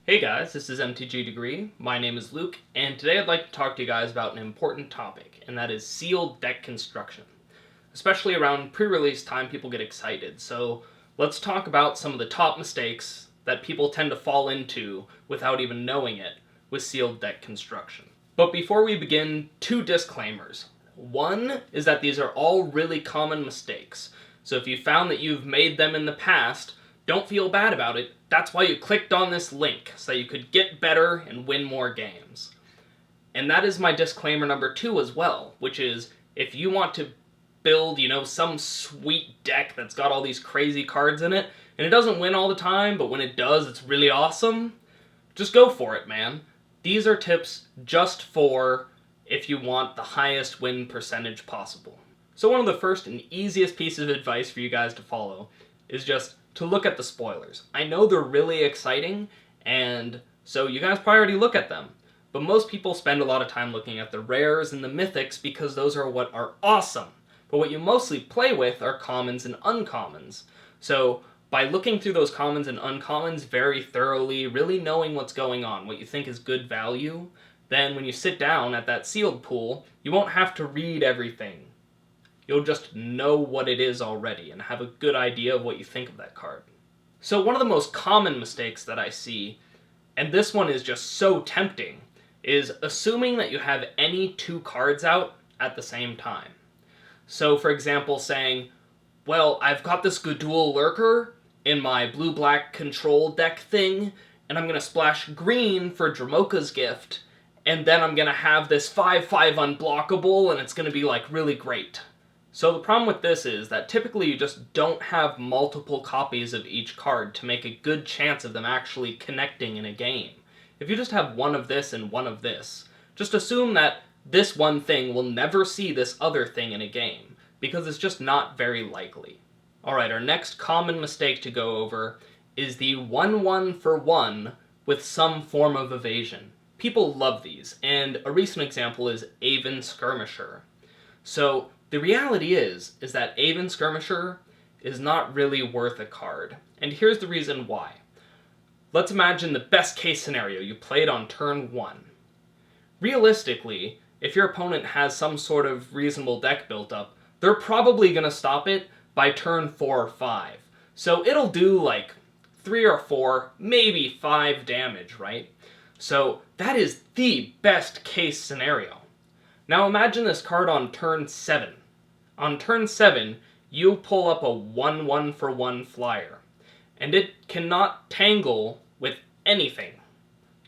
Hey guys, this is MTG Degree. My name is Luke, and today I'd like to talk to you guys about an important topic, and that is sealed deck construction. Especially around pre-release time, people get excited, so let's talk about some of the top mistakes that people tend to fall into without even knowing it with sealed deck construction. But before we begin, two disclaimers. One is that these are all really common mistakes, so if you found that you've made them in the past, don't feel bad about it. That's why you clicked on this link, so that you could get better and win more games. And that is my disclaimer number 2 as well, which is if you want to build, some sweet deck that's got all these crazy cards in it, and it doesn't win all the time, but when it does, it's really awesome, just go for it, man. These are tips just for if you want the highest win percentage possible. So one of the first and easiest pieces of advice for you guys to follow is just to look at the spoilers. I know they're really exciting, and so you guys probably already look at them. But most people spend a lot of time looking at the rares and the mythics because those are what are awesome. But what you mostly play with are commons and uncommons. So by looking through those commons and uncommons very thoroughly, really knowing what's going on, what you think is good value, then when you sit down at that sealed pool, you won't have to read everything. You'll just know what it is already and have a good idea of what you think of that card. So one of the most common mistakes that I see, and this one is just so tempting, is assuming that you have any two cards out at the same time. So for example, saying, well, I've got this Gudul Lurker in my blue-black control deck thing, and I'm going to splash green for Dramoka's Gift, and then I'm going to have this 5/5 unblockable, and it's going to be really great. So the problem with this is that typically you just don't have multiple copies of each card to make a good chance of them actually connecting in a game. If you just have one of this and one of this, just assume that this one thing will never see this other thing in a game, because it's just not very likely. Alright, our next common mistake to go over is the 1/1 for 1 with some form of evasion. People love these, and a recent example is Evasion Skirmisher. So the reality is that Evasion Skirmisher is not really worth a card. And here's the reason why. Let's imagine the best case scenario. You play it on turn 1. Realistically, if your opponent has some sort of reasonable deck built up, they're probably going to stop it by turn 4 or 5. So it'll do 3 or 4, maybe 5 damage, right? So that is the best case scenario. Now imagine this card on turn 7. On turn 7, you pull up a 1/1 for 1 flyer, and it cannot tangle with anything.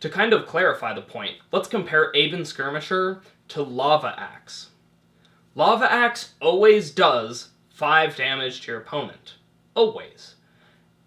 To kind of clarify the point, let's compare Evasion Skirmisher to Lava Axe. Lava Axe always does 5 damage to your opponent. Always.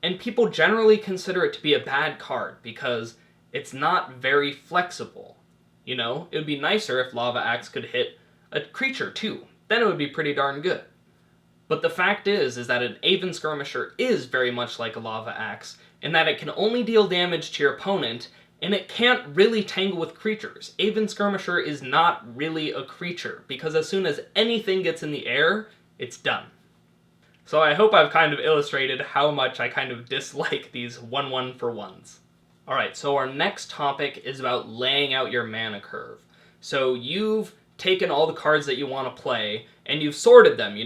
And people generally consider it to be a bad card because it's not very flexible. It would be nicer if Lava Axe could hit a creature too. Then it would be pretty darn good. But the fact is that an Evasion Skirmisher is very much like a Lava Axe, in that it can only deal damage to your opponent, and it can't really tangle with creatures. Evasion Skirmisher is not really a creature, because as soon as anything gets in the air, it's done. So I hope I've kind of illustrated how much I kind of dislike these 1/1 for 1s. Alright, so our next topic is about laying out your mana curve. So you've taken all the cards that you want to play, and you've sorted them,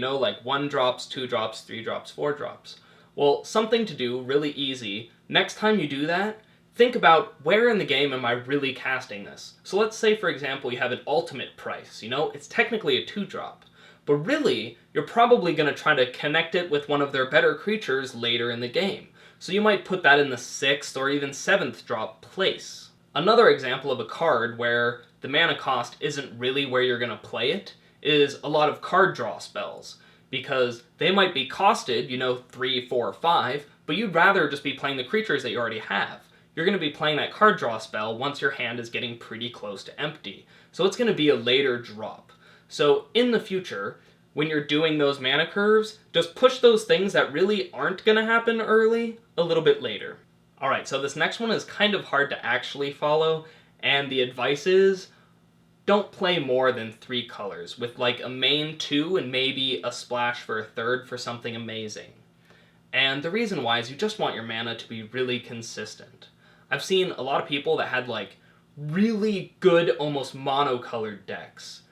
1 drops, 2 drops, 3 drops, 4 drops. Well, something to do, really easy, next time you do that, think about where in the game am I really casting this? So let's say, for example, you have an ultimate price, it's technically a 2-drop. But really, you're probably going to try to connect it with one of their better creatures later in the game. So you might put that in the 6th or even 7th drop place. Another example of a card where the mana cost isn't really where you're going to play it is a lot of card draw spells, because they might be costed, 3, 4, 5, but you'd rather just be playing the creatures that you already have. You're going to be playing that card draw spell once your hand is getting pretty close to empty. So it's going to be a later drop. So in the future, when you're doing those mana curves, just push those things that really aren't going to happen early a little bit later. Alright, so this next one is kind of hard to actually follow, and the advice is, don't play more than 3 colors, with a main 2 and maybe a splash for a 3rd for something amazing. And the reason why is you just want your mana to be really consistent. I've seen a lot of people that had like really good, almost monocolored decks.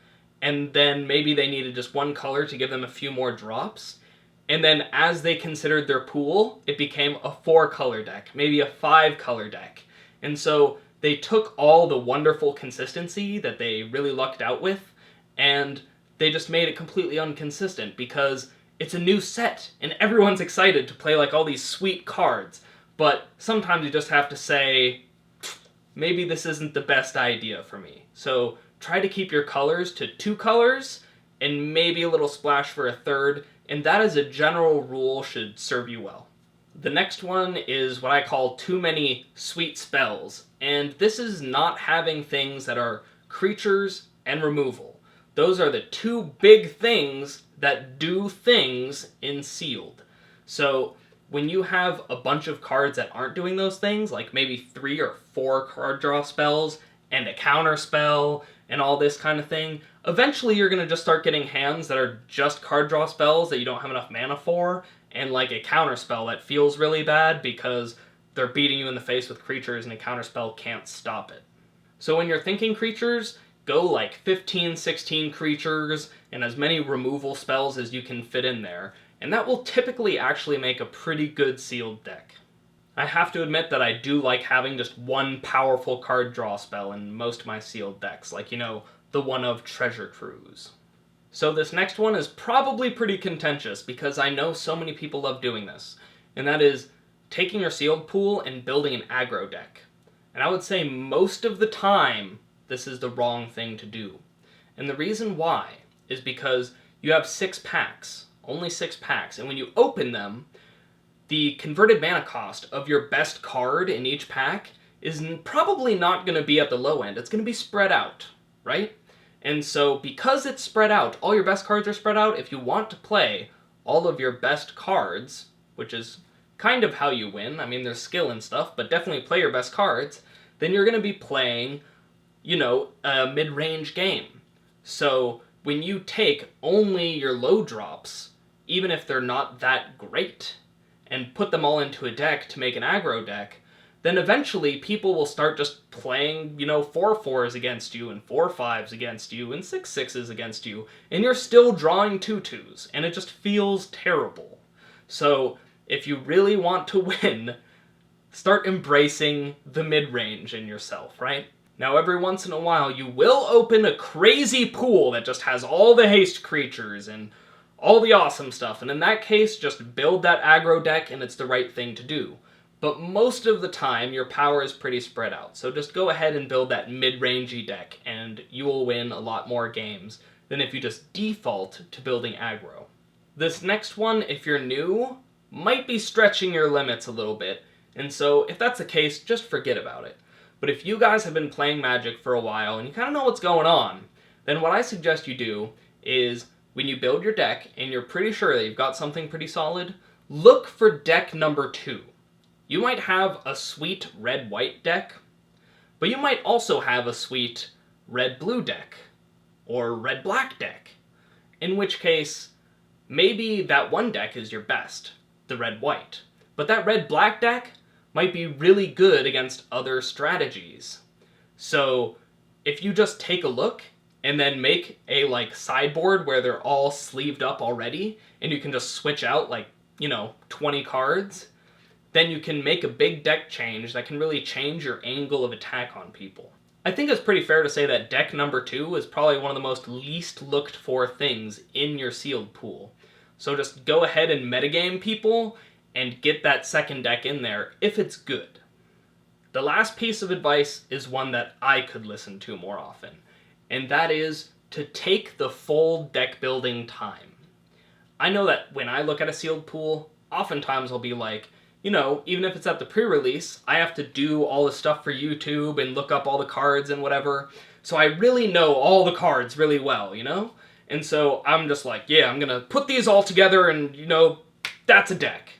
And then maybe they needed just one color to give them a few more drops. And then as they considered their pool, it became a 4-color deck, maybe a 5-color deck. And so they took all the wonderful consistency that they really lucked out with, and they just made it completely inconsistent because it's a new set, and everyone's excited to play like all these sweet cards. But sometimes you just have to say, maybe this isn't the best idea for me. So try to keep your colors to 2 colors, and maybe a little splash for a third, and that as a general rule should serve you well. The next one is what I call too many sweet spells, and this is not having things that are creatures and removal. Those are the 2 big things that do things in Sealed. So when you have a bunch of cards that aren't doing those things, like maybe 3 or 4 card draw spells and a counter spell and all this kind of thing, eventually you're going to just start getting hands that are just card draw spells that you don't have enough mana for, and like a counter spell that feels really bad because they're beating you in the face with creatures and a counter spell can't stop it. So when you're thinking creatures, go like 15, 16 creatures and as many removal spells as you can fit in there, and that will typically actually make a pretty good Sealed deck. I have to admit that I do like having just one powerful card draw spell in most of my Sealed decks, like, the one of Treasure Cruise. So this next one is probably pretty contentious because I know so many people love doing this, and that is taking your Sealed pool and building an aggro deck. And I would say most of the time, this is the wrong thing to do. And the reason why is because you have 6 packs, only 6 packs, and when you open them, the converted mana cost of your best card in each pack is probably not going to be at the low end. It's going to be spread out, right? And so because it's spread out, all your best cards are spread out, if you want to play all of your best cards, which is kind of how you win, I mean there's skill and stuff, but definitely play your best cards, then you're going to be playing, a mid-range game. So when you take only your low drops, even if they're not that great, and put them all into a deck to make an aggro deck, then eventually people will start just playing, 4/4s against you, and 4/5s against you, and 6/6s against you, and you're still drawing 2/2s, and it just feels terrible. So if you really want to win, start embracing the mid-range in yourself, right? Now every once in a while you will open a crazy pool that just has all the haste creatures and all the awesome stuff, and in that case, just build that aggro deck and it's the right thing to do. But most of the time, your power is pretty spread out, so just go ahead and build that mid-rangey deck, and you will win a lot more games than if you just default to building aggro. This next one, if you're new, might be stretching your limits a little bit, and so if that's the case, just forget about it. But if you guys have been playing Magic for a while and you kind of know what's going on, then what I suggest you do is, when you build your deck and you're pretty sure that you've got something pretty solid, look for deck number 2. You might have a sweet red-white deck, but you might also have a sweet red-blue deck, or red-black deck, in which case, maybe that one deck is your best, the red-white, but that red-black deck might be really good against other strategies. So if you just take a look and then make a sideboard where they're all sleeved up already, and you can just switch out 20 cards, then you can make a big deck change that can really change your angle of attack on people. I think it's pretty fair to say that deck number 2 is probably one of the most least looked for things in your Sealed pool. So just go ahead and metagame people and get that second deck in there if it's good. The last piece of advice is one that I could listen to more often, and that is to take the full deck building time. I know that when I look at a Sealed pool, oftentimes I'll be like, even if it's at the pre-release, I have to do all the stuff for YouTube and look up all the cards and whatever, so I really know all the cards really well, And so I'm just like, yeah, I'm gonna put these all together and, that's a deck.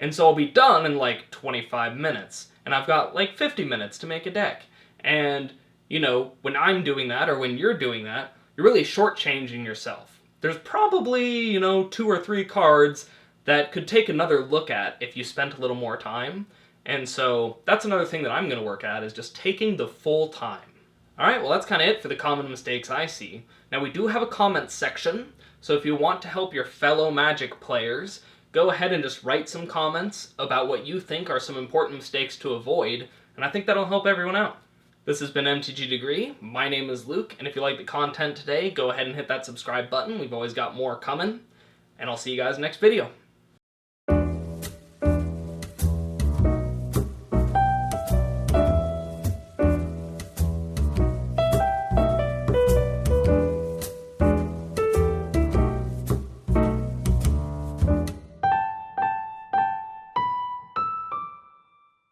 And so I'll be done in 25 minutes, and I've got 50 minutes to make a deck. And, when I'm doing that, or when you're doing that, you're really shortchanging yourself. There's probably, 2 or 3 cards that could take another look at if you spent a little more time. And so that's another thing that I'm going to work at, is just taking the full time. Alright, well that's kind of it for the common mistakes I see. Now we do have a comments section, so if you want to help your fellow Magic players, go ahead and just write some comments about what you think are some important mistakes to avoid, and I think that'll help everyone out. This has been MTG Degree, my name is Luke, and if you like the content today, go ahead and hit that subscribe button, we've always got more coming, and I'll see you guys next video.